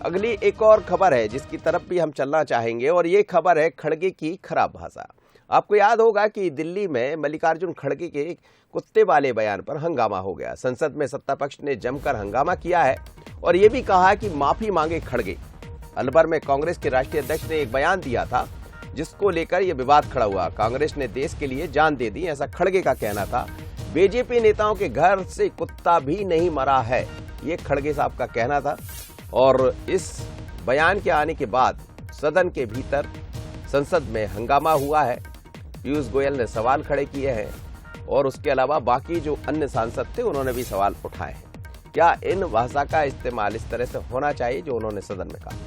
अगली एक और खबर है जिसकी तरफ भी हम चलना चाहेंगे और ये खबर है खड़गे की खराब भाषा। आपको याद होगा कि दिल्ली में मल्लिकार्जुन खड़गे के कुत्ते वाले बयान पर हंगामा हो गया। संसद में सत्ता पक्ष ने जमकर हंगामा किया है और ये भी कहा कि माफी मांगे खड़गे। अलवर में कांग्रेस के राष्ट्रीय अध्यक्ष ने एक बयान दिया था जिसको लेकर यह विवाद खड़ा हुआ। कांग्रेस ने देश के लिए जान दे दी, ऐसा खड़गे का कहना था। बीजेपी नेताओं के घर से कुत्ता भी नहीं मरा है, ये खड़गे साहब का कहना था। और इस बयान के आने के बाद सदन के भीतर संसद में हंगामा हुआ है। पीयूष गोयल ने सवाल खड़े किए हैं और उसके अलावा बाकी जो अन्य सांसद थे उन्होंने भी सवाल उठाए हैं। क्या इन भाषा का इस्तेमाल इस तरह से होना चाहिए जो उन्होंने सदन में कहा?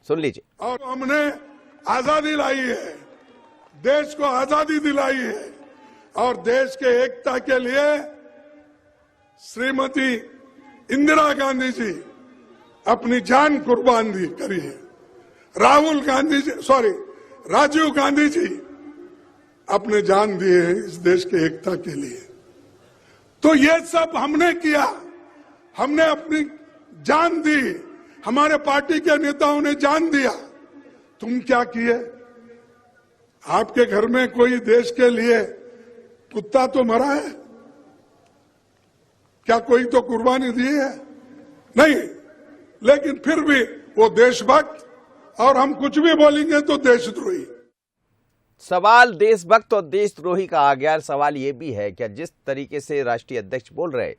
सुन लीजिए। और हमने आजादी लाई है, देश को आजादी दिलाई है और देश के एकता के लिए श्रीमती इंदिरा गांधी जी अपनी जान कुर्बान करी है। राजीव गांधी जी अपने जान दिए हैं इस देश के एकता के लिए। तो ये सब हमने किया, हमने अपनी जान दी, हमारे पार्टी के नेताओं ने जान दिया। तुम क्या किए? आपके घर में कोई देश के लिए कुत्ता तो मरा है? क्या कोई तो कुर्बानी दी है? नहीं, लेकिन फिर भी वो देशभक्त, और हम कुछ भी बोलेंगे तो देशद्रोही। सवाल देशभक्त और देशद्रोही का आ गया। सवाल ये भी है कि जिस तरीके से राष्ट्रीय अध्यक्ष बोल रहे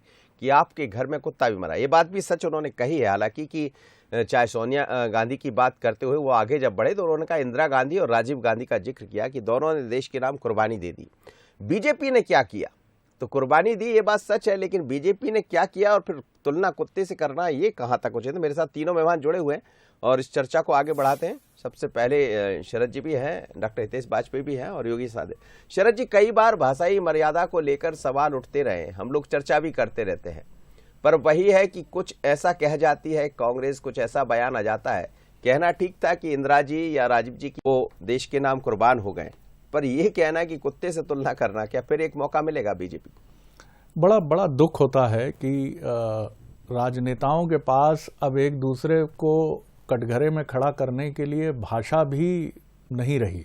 कि आपके घर में कुत्ता भी मरा, ये बात भी सच उन्होंने कही है। हालांकि कि चाहे सोनिया गांधी की बात करते हुए वो आगे जब बढ़े तो उन्होंने कहा इंदिरा गांधी और राजीव गांधी का जिक्र किया कि दोनों ने देश के नाम कुर्बानी दे दी। बीजेपी ने क्या किया? तो कुर्बानी दी, ये बात सच है, लेकिन बीजेपी ने क्या किया और फिर तुलना कुत्ते से करना, ये कहां तक उचित है? मेरे साथ तीनों मेहमान जुड़े हुए हैं और इस चर्चा को आगे बढ़ाते हैं। सबसे पहले शरद जी भी हैं, डॉक्टर हितेश वाजपेयी भी हैं और योगी साधे। शरद जी, कई बार भाषाई मर्यादा को लेकर सवाल उठते रहे, हम लोग चर्चा भी करते रहते हैं, पर वही है कि कुछ ऐसा कह जाती है कांग्रेस, कुछ ऐसा बयान आ जाता है। कहना ठीक था कि इंदिरा जी या राजीव जी की वो देश के नाम कुर्बान हो गए, पर यह कहना कि कुत्ते से तुलना करना, क्या फिर एक मौका मिलेगा बीजेपी को? बड़ा दुख होता है कि राजनेताओं के पास अब एक दूसरे को कटघरे में खड़ा करने के लिए भाषा भी नहीं रही।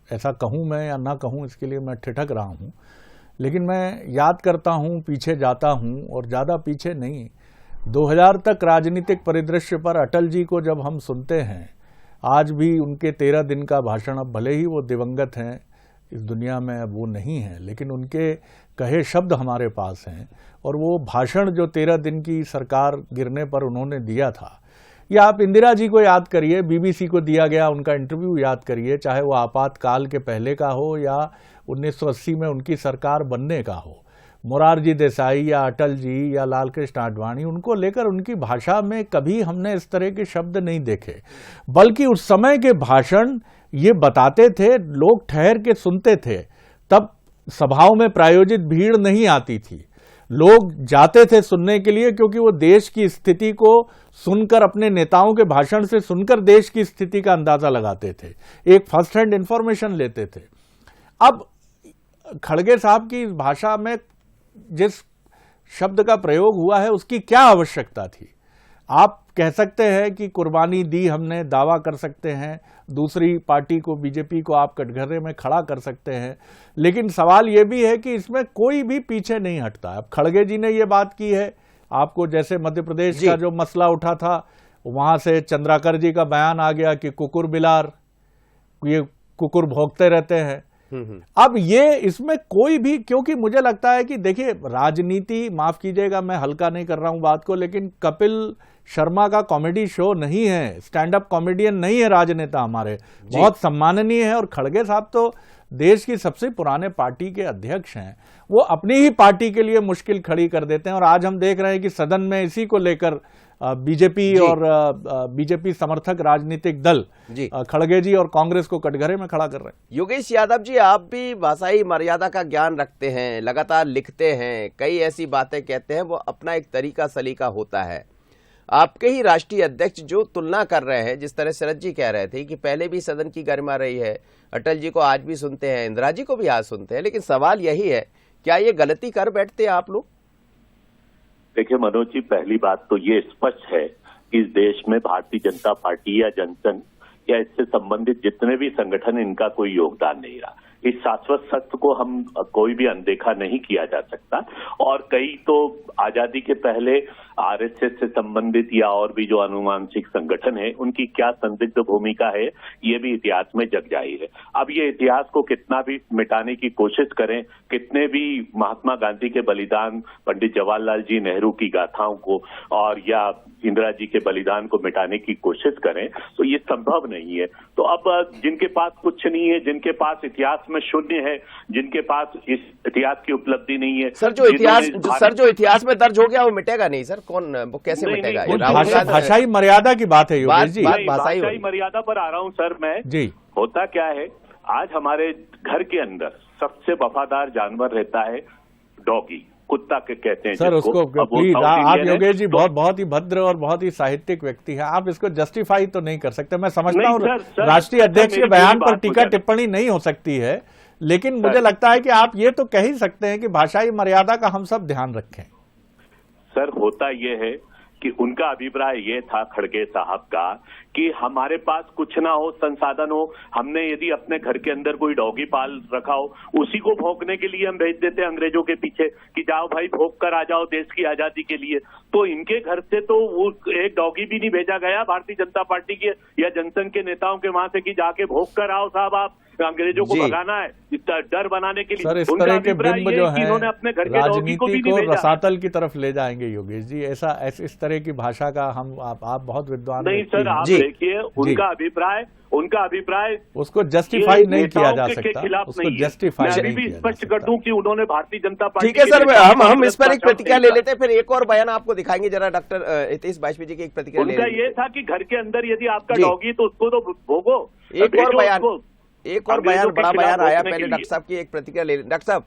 ऐसा कहूं मैं या ना कहूं, इसके लिए मैं ठिठक रहा हूं, लेकिन मैं याद करता हूं, पीछे जाता हूं, और ज़्यादा पीछे नहीं, 2000 तक राजनीतिक परिदृश्य पर अटल जी को जब हम सुनते हैं, आज भी उनके 13 दिन का भाषण, अब भले ही वो दिवंगत हैं, इस दुनिया में अब वो नहीं है, लेकिन उनके कहे शब्द हमारे पास हैं। और वो भाषण जो 13 दिन की सरकार गिरने पर उन्होंने दिया था, या आप इंदिरा जी को याद करिए, बीबीसी को दिया गया उनका इंटरव्यू याद करिए, चाहे वो आपातकाल के पहले का हो या 1980 में उनकी सरकार बनने का हो। मोरारजी देसाई या अटल जी या लाल कृष्ण आडवाणी, उनको लेकर उनकी भाषा में कभी हमने इस तरह के शब्द नहीं देखे, बल्कि उस समय के भाषण ये बताते थे, लोग ठहर के सुनते थे। तब सभाओं में प्रायोजित भीड़ नहीं आती थी, लोग जाते थे सुनने के लिए, क्योंकि वो देश की स्थिति को सुनकर, अपने नेताओं के भाषण से सुनकर देश की स्थिति का अंदाजा लगाते थे, एक फर्स्ट हैंड इंफॉर्मेशन लेते थे। अब खड़गे साहब की भाषा में जिस शब्द का प्रयोग हुआ है उसकी क्या आवश्यकता थी? आप कह सकते हैं कि कुर्बानी दी हमने, दावा कर सकते हैं, दूसरी पार्टी को, बीजेपी को आप कटघरे में खड़ा कर सकते हैं, लेकिन सवाल यह भी है कि इसमें कोई भी पीछे नहीं हटता। अब खड़गे जी ने यह बात की है, आपको जैसे मध्य प्रदेश का जो मसला उठा था, वहां से चंद्राकर जी का बयान आ गया कि कुकुर बिलार, ये कुकुर भौंकते रहते हैं। अब ये इसमें कोई भी, क्योंकि मुझे लगता है कि देखिए, राजनीति, माफ कीजिएगा मैं हल्का नहीं कर रहा हूं बात को, लेकिन कपिल शर्मा का कॉमेडी शो नहीं है, स्टैंड अप कॉमेडियन नहीं है राजनेता हमारे, बहुत सम्माननीय है। और खड़गे साहब तो देश की सबसे पुराने पार्टी के अध्यक्ष हैं, वो अपनी ही पार्टी के लिए मुश्किल खड़ी कर देते हैं। और आज हम देख रहे हैं कि सदन में इसी को लेकर बीजेपी और बीजेपी समर्थक राजनीतिक दल खड़गे जी और कांग्रेस को कटघरे में खड़ा कर रहे हैं। योगेश यादव जी, आप भी भाषाई मर्यादा का ज्ञान रखते हैं, लगातार लिखते हैं, कई ऐसी बातें कहते हैं, वो अपना एक तरीका सलीका होता है। आपके ही राष्ट्रीय अध्यक्ष जो तुलना कर रहे हैं, जिस तरह शरद जी कह रहे थे कि पहले भी सदन की गरिमा रही है, अटल जी को आज भी सुनते हैं, इंदिरा जी को भी आज सुनते हैं, लेकिन सवाल यही है, क्या ये गलती कर बैठते हैं आप लोग? देखिए मनोज जी, पहली बात तो ये स्पष्ट है इस देश में भारतीय जनता पार्टी या जनसंघ या इससे संबंधित जितने भी संगठन, इनका कोई योगदान नहीं रहा। इस शाश्वत सत्य को हम कोई भी अनदेखा नहीं किया जा सकता। और कई तो आजादी के पहले आरएसएस से संबंधित या और भी जो अनुवांशिक संगठन है, उनकी क्या संदिग्ध भूमिका है, ये भी इतिहास में जग जाहिर है। अब ये इतिहास को कितना भी मिटाने की कोशिश करें, कितने भी महात्मा गांधी के बलिदान, पंडित जवाहरलाल जी नेहरू की गाथाओं को और या इंदिरा जी के बलिदान को मिटाने की कोशिश करें, तो ये संभव नहीं है। तो अब जिनके पास कुछ नहीं है, जिनके पास इतिहास में शून्य है, जिनके पास इस इतिहास की उपलब्धि नहीं है, सर जो इतिहास में दर्ज हो गया वो मिटेगा नहीं सर। कौन वो कैसे मिटेगा? वो भाषाई मर्यादा की बात है योगेश जी। भाषाई मर्यादा पर आ रहा हूं सर मैं जी। होता क्या है, आज हमारे घर के अंदर सबसे वफादार जानवर रहता है डॉगी, कुत्ता के कहते हैं सर उसको। प्लीज आप योगेश जी बहुत ही भद्र और बहुत ही साहित्यिक व्यक्ति हैं, आप इसको जस्टिफाई तो नहीं कर सकते। मैं समझता हूँ राष्ट्रीय अध्यक्ष के बयान पर टीका टिप्पणी नहीं हो सकती है, लेकिन मुझे लगता है कि आप ये तो कह ही सकते हैं कि भाषाई मर्यादा का हम सब ध्यान रखें। सर होता यह है कि उनका अभिप्राय ये था खड़गे साहब का कि हमारे पास कुछ ना हो, संसाधन हो, हमने यदि अपने घर के अंदर कोई डॉगी पाल रखा हो, उसी को भौंकने के लिए हम भेज देते हैं अंग्रेजों के पीछे कि जाओ भाई भौंक कर आ जाओ देश की आजादी के लिए। तो इनके घर से तो वो एक डॉगी भी नहीं भेजा गया भारतीय जनता पार्टी के या जनसंघ के नेताओं के वहां से कि जाके भौंक कर आओ साहब, आप अंग्रेजों को भगाना है, डर बनाने के लिए। सर इस तरह के बिंब जो है अपने घर के डॉगी को भी नहीं भेजा। रसातल की तरफ ले जाएंगे योगेश जी, ऐसा इस तरह की भाषा का हम आप बहुत विद्वान नहीं सर। आप देखिए उनका अभिप्राय उसको जस्टिफाई नहीं किया जा सकता, उसको जस्टिफाई नहीं भी स्पष्ट कर दूं कि उन्होंने भारतीय जनता पार्टी। ठीक है सर, हम इस पर एक प्रतिक्रिया ले लेते हैं, फिर एक और बयान आपको दिखाएंगे जरा। डॉक्टर हितेश वाजपेयी जी की एक प्रतिक्रिया। उनका ये था कि घर के अंदर यदि आपका डॉगी तो उसको तो भोगो। एक और बयान बड़ा बयान आया, पहले डॉक्टर साहब की एक प्रतिक्रिया ले। डॉक्टर साहब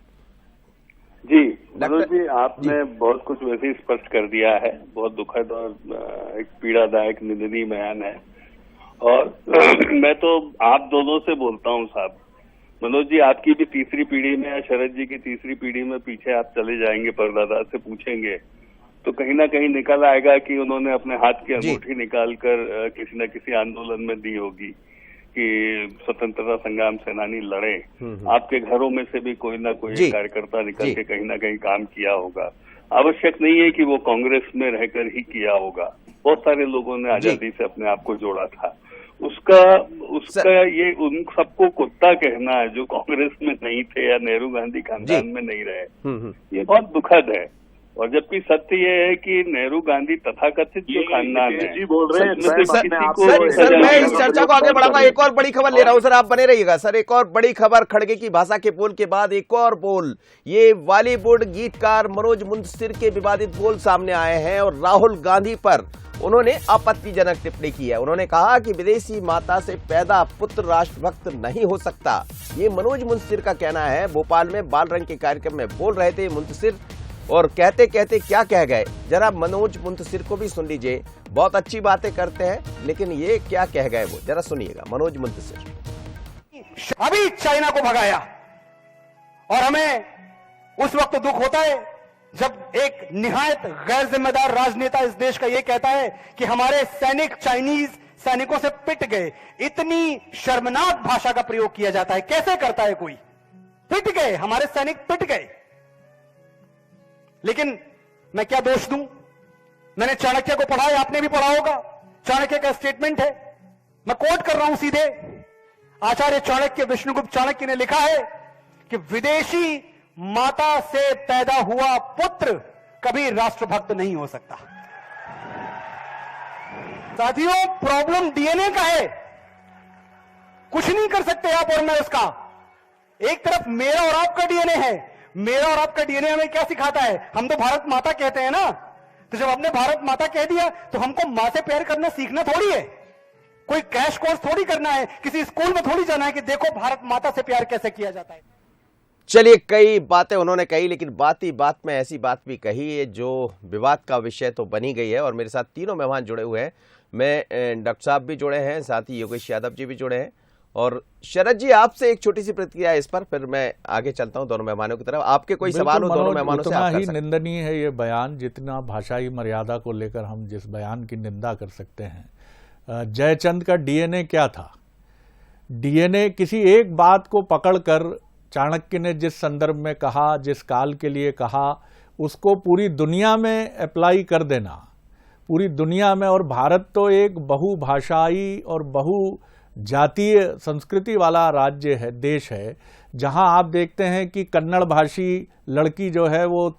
जी, मनोज जी आपने बहुत कुछ वैसे ही स्पष्ट कर दिया है, बहुत दुखद और एक पीड़ादायक निंदनीय बयान है। और मैं तो आप दोनों से बोलता हूं साहब, मनोज जी आपकी भी तीसरी पीढ़ी में या शरद जी की तीसरी पीढ़ी में पीछे आप चले जाएंगे, परदादा से पूछेंगे तो कहीं ना कहीं निकल आएगा कि उन्होंने अपने हाथ की अंगूठी निकाल कर किसी न किसी आंदोलन में दी होगी कि स्वतंत्रता संग्राम सेनानी लड़े। आपके घरों में से भी कोई ना कोई कार्यकर्ता निकल के कहीं ना कहीं काम किया होगा। आवश्यक नहीं है कि वो कांग्रेस में रहकर ही किया होगा, बहुत सारे लोगों ने आजादी से अपने आप को जोड़ा था। उसका ये उन सबको कुत्ता कहना है जो कांग्रेस में नहीं थे या नेहरू गांधी खानदान में नहीं रहे, ये बहुत दुखद है। और जबकि सत्य ये है कि नेहरू गांधी तथाकथित जो खानदान है जी बोल रहे हैं। सर मैं इस चर्चा को आगे बढ़ाऊंगा, एक और बड़ी खबर ले रहा हूं सर, आप बने रहिएगा सर। एक और बड़ी खबर, खड़गे की भाषा के बोल के बाद एक और बोल, ये बॉलीवुड गीतकार मनोज मुंतशिर के विवादित बोल सामने आए हैं और राहुल गांधी पर उन्होंने आपत्तिजनक टिप्पणी की है। उन्होंने कहा कि विदेशी माता से पैदा पुत्र राष्ट्रभक्त नहीं हो सकता, ये मनोज मुंतशिर का कहना है। भोपाल में बाल रंग के कार्यक्रम में बोल रहे थे मुंतशिर, और कहते कहते क्या कह गए जरा मनोज मुंतशिर को भी सुन लीजिए। बहुत अच्छी बातें करते हैं लेकिन ये क्या कह गए वो जरा सुनिएगा। मनोज मुंतशिर अभी चाइना को भगाया और हमें उस वक्त दुख होता है जब एक निहायत गैर जिम्मेदार राजनेता इस देश का यह कहता है कि हमारे सैनिक चाइनीज सैनिकों से पिट गए। इतनी शर्मनाक भाषा का प्रयोग किया जाता है, कैसे करता है कोई? पिट गए, हमारे सैनिक पिट गए। लेकिन मैं क्या दोष दूं? मैंने चाणक्य को पढ़ा है, आपने भी पढ़ा होगा। चाणक्य का स्टेटमेंट है, मैं कोट कर रहा हूं सीधे। आचार्य चाणक्य, विष्णुगुप्त चाणक्य ने लिखा है कि विदेशी माता से पैदा हुआ पुत्र कभी राष्ट्रभक्त नहीं हो सकता। साथियों, प्रॉब्लम डीएनए का है, कुछ नहीं कर सकते आप और मैं उसका। एक तरफ मेरा और आपका डीएनए है, मेरा और आपका डीएनए हमें क्या सिखाता है? हम तो भारत माता कहते हैं ना, तो जब हमने भारत माता कह दिया तो हमको मां से प्यार करना सीखना थोड़ी है, कोई क्रैश कोर्स थोड़ी करना है, किसी स्कूल में थोड़ी जाना है कि देखो भारत माता से प्यार कैसे किया जाता है। चलिए, कई बातें उन्होंने कही, लेकिन बात ही बात में ऐसी बात भी कही है जो विवाद का विषय तो बनी गई है। और मेरे साथ तीनों मेहमान जुड़े हुए हैं, मैं डॉक्टर साहब भी जुड़े हैं, साथ ही योगेश यादव जी भी जुड़े हैं और शरद जी, आपसे एक छोटी सी प्रतिक्रिया इस पर, फिर मैं आगे चलता हूं दोनों मेहमानों की तरफ। आपके कोई सवाल हो दोनों मेहमानों से, आप कर सकते हैं। निंदनीय है ये बयान, जितना भाषाई मर्यादा को लेकर हम जिस बयान की निंदा कर सकते हैं। जयचंद का डीएनए क्या था? डीएनए किसी एक बात को पकड़कर चाणक्य ने जिस संदर्भ में कहा, जिस काल के लिए कहा, उसको पूरी दुनिया में अप्लाई कर देना, पूरी दुनिया में। और भारत तो एक बहुभाषाई और बहु जातीय संस्कृति वाला राज्य है, देश है, जहां आप देखते हैं कि कन्नड़ भाषी लड़की जो है वो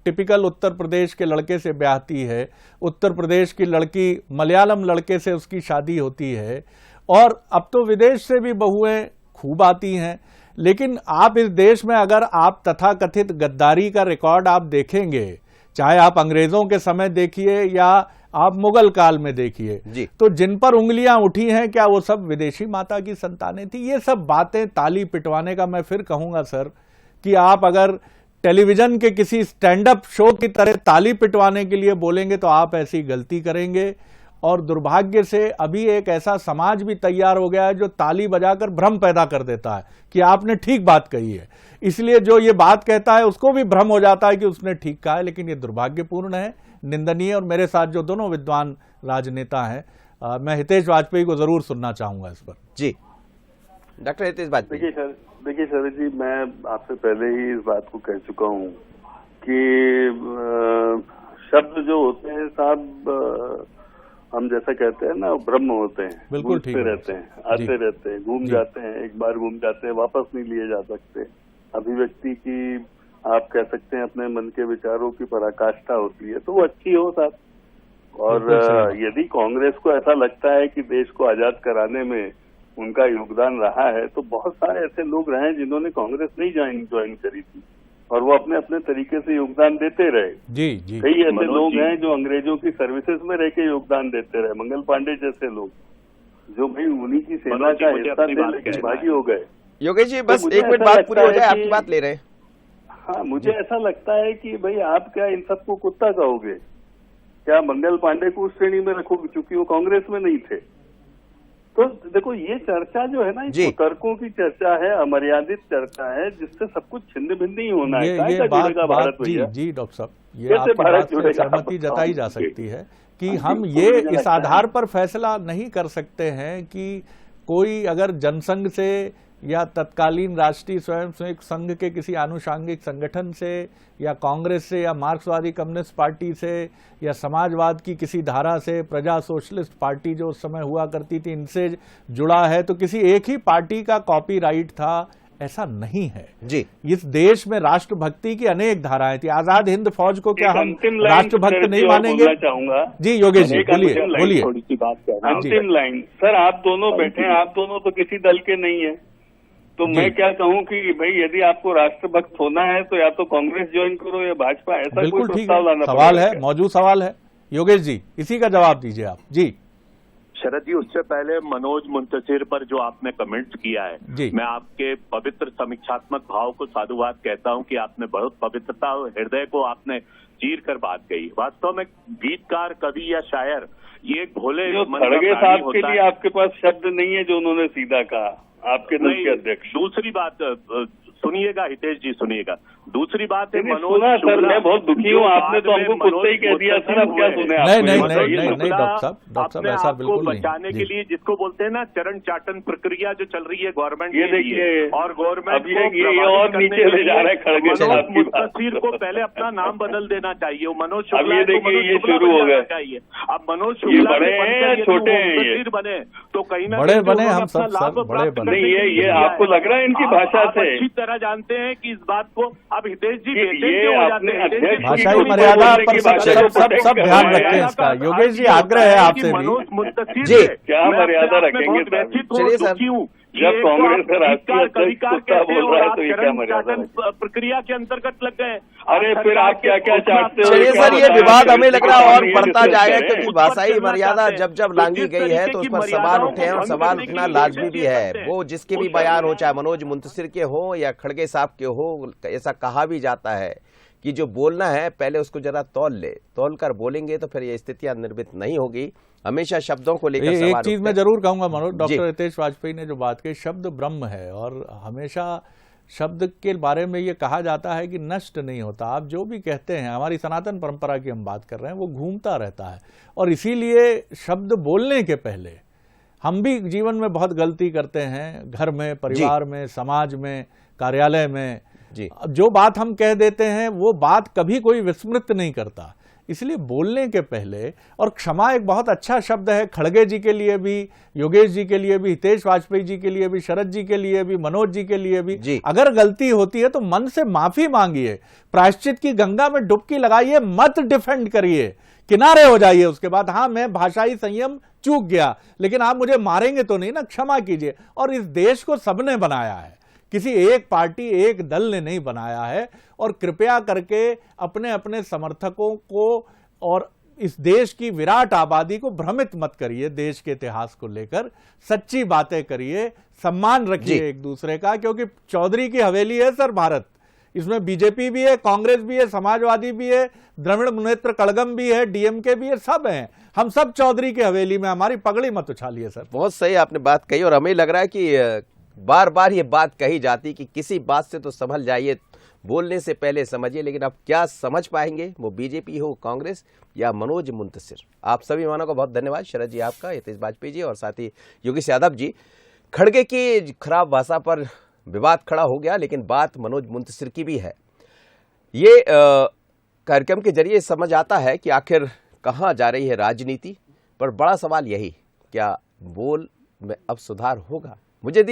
टिपिकल उत्तर प्रदेश के लड़के से ब्याहती है, उत्तर प्रदेश की लड़की मलयालम लड़के से उसकी शादी होती है, और अब तो विदेश से भी बहुएं खूब आती हैं। लेकिन आप इस देश में अगर आप तथाकथित गद्दारी का रिकॉर्ड आप देखेंगे, चाहे आप अंग्रेजों के समय देखिए या आप मुगल काल में देखिए, तो जिन पर उंगलियां उठी हैं, क्या वो सब विदेशी माता की संतानें थी? ये सब बातें ताली पिटवाने का मैं फिर कहूंगा सर, कि आप अगर टेलीविजन के किसी स्टैंड अप शो की तरह ताली पिटवाने के लिए बोलेंगे तो आप ऐसी गलती करेंगे। और दुर्भाग्य से अभी एक ऐसा समाज भी तैयार हो गया है जो ताली बजाकर भ्रम पैदा कर देता है कि आपने ठीक बात कही है, इसलिए जो ये बात कहता है उसको भी भ्रम हो जाता है कि उसने ठीक कहा है। लेकिन ये दुर्भाग्यपूर्ण है, निंदनीय। और मेरे साथ जो दोनों विद्वान राजनेता हैं, मैं हितेश वाजपेयी को जरूर सुनना चाहूंगा इस पर। जी डॉक्टर हितेश वाजपेयी। देखिए शरद जी, मैं आपसे पहले ही इस बात को कह चुका हूँ कि शब्द जो होते हैं साहब, हम जैसा कहते हैं ना, ब्रह्म होते हैं, बिल्कुल ठीक रहते हैं, आते रहते हैं, घूम जाते हैं, एक बार घूम जाते हैं, वापस नहीं लिए जा सकते। अभिव्यक्ति की आप कह सकते हैं अपने मन के विचारों की पराकाष्ठा होती है, तो वो अच्छी हो साहब। और यदि कांग्रेस को ऐसा लगता है कि देश को आजाद कराने में उनका योगदान रहा है, तो बहुत सारे ऐसे लोग रहे हैं जिन्होंने कांग्रेस नहीं ज्वाइन करी थी और वो अपने अपने तरीके से योगदान देते रहे। जी। कई ऐसे लोग हैं जो अंग्रेजों की सर्विसेज में रह के योगदान देते रहे, मंगल पांडे जैसे लोग, जो भाई उन्हीं की सेना का हिस्सा थे लेकिन भागी हो गए। योगेश जी, बस एक मिनट बात पूरी हो जाए, आपकी बात ले रहे हैं। हाँ, मुझे ऐसा लगता है कि भाई आप क्या इन सबको कुत्ता कहोगे? क्या मंगल पांडे को उस श्रेणी में रखोगे क्योंकि वो कांग्रेस में नहीं थे? तो देखो, ये चर्चा जो है ना, ये तर्कों की चर्चा है, अमर्यादित चर्चा है, जिससे सब कुछ छिन्न भिन्न ही होना है। ये बात जी डॉक्टर साहब, ये आपकी बात से सहमति जताई जा सकती है कि हम ये इस आधार पर फैसला नहीं कर सकते हैं कि कोई अगर जनसंघ से या तत्कालीन राष्ट्रीय स्वयंसेवक संघ के किसी आनुषांगिक संगठन से या कांग्रेस से या मार्क्सवादी कम्युनिस्ट पार्टी से या समाजवाद की किसी धारा से, प्रजा सोशलिस्ट पार्टी जो उस समय हुआ करती थी, इनसे जुड़ा है, तो किसी एक ही पार्टी का कॉपीराइट था, ऐसा नहीं है जी। इस देश में राष्ट्रभक्ति की अनेक धाराएं थी। आजाद हिंद फौज को क्या हम राष्ट्रभक्त नहीं मानेंगे? चाहूंगा जी योगेश जी, बोलिए। अंतिम लाइन सर, आप दोनों बैठे हैं, आप दोनों तो किसी दल के नहीं है, तो मैं क्या कहूं कि भाई यदि आपको राष्ट्रभक्त होना है तो या तो कांग्रेस ज्वाइन करो या भाजपा, ऐसा कोई प्रस्ताव लाना पड़ेगा। सवाल है, मौजूद सवाल है। योगेश जी, इसी का जवाब दीजिए आप। जी शरद जी, उससे पहले मनोज मुंतशिर पर जो आपने कमेंट्स किया है, मैं आपके पवित्र समीक्षात्मक भाव को साधुवाद कहता हूं कि आपने बहुत पवित्रता और हृदय को आपने चीर कर बात कही। वास्तव में गीतकार, कवि या शायर ये भोले खड़गे साहब के लिए आपके पास शब्द नहीं है जो उन्होंने सीधा कहा, आपके दल के अध्यक्ष। दूसरी बात सुनिएगा हितेश जी, सुनिएगा। दूसरी बात है मनोज सर, मैं बहुत दुखी हूँ, आपने तो हमको कुत्ते ही कह दिया सर, अब क्या सुने? नहीं डॉक्टर साहब, ऐसा बिल्कुल नहीं। बचाने के लिए जिसको बोलते हैं ना चरण चाटन प्रक्रिया जो चल रही है गवर्नमेंट, ये देखिए, और गवर्नमेंट ये और नीचे ले जा रहे खड़गे मनोज मुंतशिर को पहले अपना नाम बदल देना चाहिए। मनोज शुक्ला, ये देखिए ये शुरू हो गया चाहिए। अब मनोज शुक्ला बड़े हैं छोटे हैं, बने तो कहीं ना बड़े बने, हम सब बड़े बने। नहीं, ये आपको लग रहा है इनकी भाषा से अच्छी तरह जानते हैं कि इस बात को। अब हितेश जी ये अपने अध्यक्ष भाषाई मर्यादा पर सब ध्यान रखते हैं इसका। योगेश जी, आग्रह है आपसे भी जी, क्या मर्यादा रखेंगे? चलिए सर, जब कांग्रेस का राष्ट्रीय अध्यक्ष कुत्ता बोल रहा है तो ये क्या मर्यादा प्रक्रिया के अंतर्गत लग गए? अरे फिर आप क्या क्या चाहते हो? चलिए सर, ये विवाद हमें लग रहा है और बढ़ता जाएगा, क्योंकि भाषाई मर्यादा जब जब लांगी गई है तो उस पर सवाल उठे हैं और सवाल उठना लाजमी भी है। वो जिसके भी बयान हो, चाहे मनोज मुंतशिर के हो या खड़गे साहब के हो, ऐसा कहा भी जाता है कि जो बोलना है पहले उसको जरा तौल कर बोलेंगे तो फिर ये स्थितियां निर्मित नहीं होगी। हमेशा शब्दों को लेकर एक सवाल चीज उठते मैं हैं। जरूर कहूंगा मनोज, डॉक्टर हितेश वाजपेयी ने जो बात कही, शब्द ब्रह्म है और हमेशा शब्द के बारे में ये कहा जाता है कि नष्ट नहीं होता। आप जो भी कहते हैं, हमारी सनातन परंपरा की हम बात कर रहे हैं, वो घूमता रहता है और इसीलिए शब्द बोलने के पहले हम भी जीवन में बहुत गलती करते हैं, घर में, परिवार में, समाज में, कार्यालय में। जी। जो बात हम कह देते हैं वो बात कभी कोई विस्मृत नहीं करता, इसलिए बोलने के पहले, और क्षमा एक बहुत अच्छा शब्द है खड़गे जी के लिए भी, योगेश जी के लिए भी, हितेश वाजपेयी जी के लिए भी, शरद जी के लिए भी, मनोज जी के लिए भी। अगर गलती होती है तो मन से माफी मांगिए, प्रायश्चित की गंगा में डुबकी लगाइए, मत डिफेंड करिए, किनारे हो जाइए। उसके बाद हाँ, मैं भाषाई संयम चूक गया, लेकिन आप मुझे मारेंगे तो नहीं ना, क्षमा कीजिए। और इस देश को सबने बनाया है, किसी एक पार्टी, एक दल ने नहीं बनाया है। और कृपया करके अपने अपने समर्थकों को और इस देश की विराट आबादी को भ्रमित मत करिए। देश के इतिहास को लेकर सच्ची बातें करिए, सम्मान रखिए एक दूसरे का, क्योंकि चौधरी की हवेली है सर भारत। इसमें बीजेपी भी है, कांग्रेस भी है, समाजवादी भी है, द्रविड़ मुनेत्र कड़गम भी है, डीएमके भी है, सब हैं। हम सब चौधरी की हवेली में, हमारी पगड़ी मत उछालिए सर। बहुत सही आपने बात कही और हमें लग रहा है कि बार बार ये बात कही जाती कि किसी बात से तो संभल जाइए, बोलने से पहले समझिए। लेकिन अब क्या समझ पाएंगे, वो बीजेपी हो, कांग्रेस या मनोज मुंतशिर। आप सभी मानों का बहुत धन्यवाद। शरद जी आपका, हितेश वाजपेयी जी और साथ ही योगेश यादव जी। खड़गे की खराब भाषा पर विवाद खड़ा हो गया, लेकिन बात मनोज मुंतशिर की भी है। ये कार्यक्रम के जरिए समझ आता है कि आखिर कहाँ जा रही है राजनीति। पर बड़ा सवाल यही, क्या बोल में अब सुधार होगा? मुझे